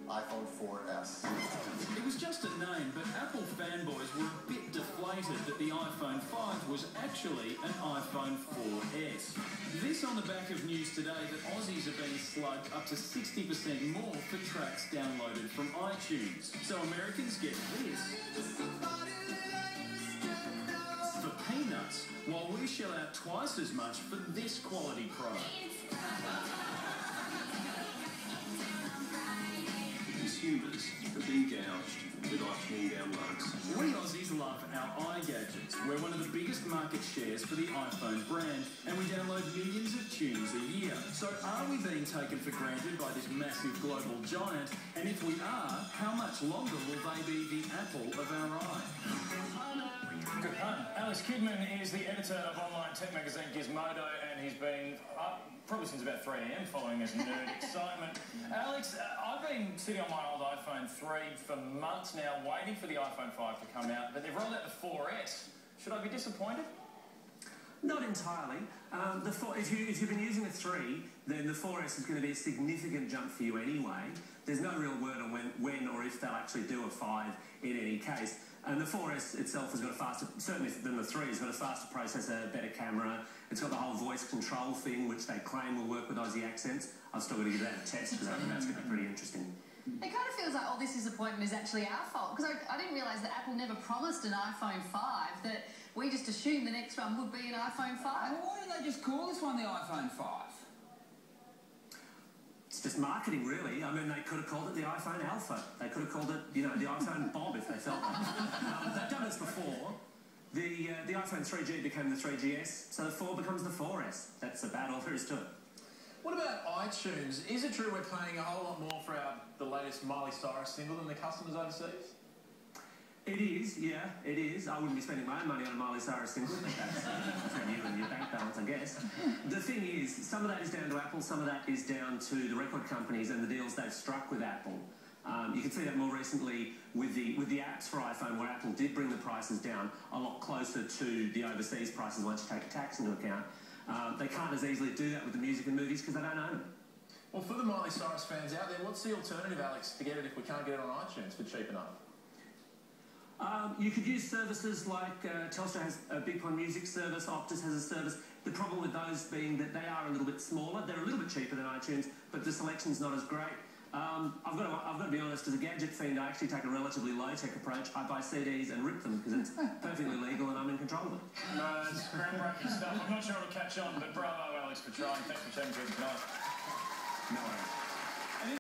iPhone 4S. It was just a name, but Apple fanboys were a bit deflated that the iPhone 5 was actually an iPhone 4S. This on the back of news today that Aussies are being slugged up to 60% more for tracks downloaded from iTunes. So Americans get this for peanuts, while we shell out twice as much for this quality product. Consumers have been gouged with iTunes downloads. We Aussies love our iGadgets. We're one of the biggest market shares for the iPhone brand, and we download millions of tunes a year. So are we being taken for granted by this massive global giant? And if we are, how much longer will they be the apple of our eye? Good pun. Alex Kidman is the editor of online tech magazine Gizmodo, and he's been up probably since about 3 a.m. following this nerd excitement. Alex, I've been sitting on my old iPhone 3 for months now, waiting for the iPhone 5 to come out, but they've rolled out the 4S. Should I be disappointed? Not entirely. If you've been using a 3, then the 4S is going to be a significant jump for you anyway. There's no real word on when or if they'll actually do a 5 in any case. And the 4S itself has got a faster, certainly than the 3, has got a faster processor, better camera. It's got the whole voice control thing, which they claim will work with Aussie accents. I've still got to give that a test because I think that's going to be pretty interesting. It kind of feels like all this disappointment is actually our fault, because I didn't realise that Apple never promised an iPhone 5, that we just assumed the next one would be an iPhone 5. Well, why didn't they just call this one the iPhone 5? It's just marketing, really. I mean, they could have called it the iPhone Alpha. They could have called it, you know, the iPhone Bob if they felt like it. They've done this before. The iPhone 3G became the 3GS, so the 4 becomes the 4S. That's about all there is to it. What about iTunes? Is it true we're paying a whole lot more for the latest Miley Cyrus single than the customers overseas? It is, yeah, it is. I wouldn't be spending my own money on a Miley Cyrus single. That's from you and your bank balance, I guess. The thing is, some of that is down to Apple, some of that is down to the record companies and the deals they've struck with Apple. You can see that more recently with the apps for iPhone, where Apple did bring the prices down a lot closer to the overseas prices once you take tax into account. They can't as easily do that with the music and movies because they don't own them. Well, for the Miley Cyrus fans out there, what's the alternative, Alex, to get it if we can't get it on iTunes for cheap enough? You could use services like Telstra has a Big Pond Music service, Optus has a service. The problem with those being that they are a little bit smaller. They're a little bit cheaper than iTunes, but the selection's not as great. I've got to be honest, as a gadget fiend, I actually take a relatively low-tech approach. I buy CDs and rip them because it's perfectly legal and I'm in control of it. No, it's groundbreaking stuff. I'm not sure it'll catch on, but bravo, Alex, for trying. Thanks for chatting to us tonight. No worries.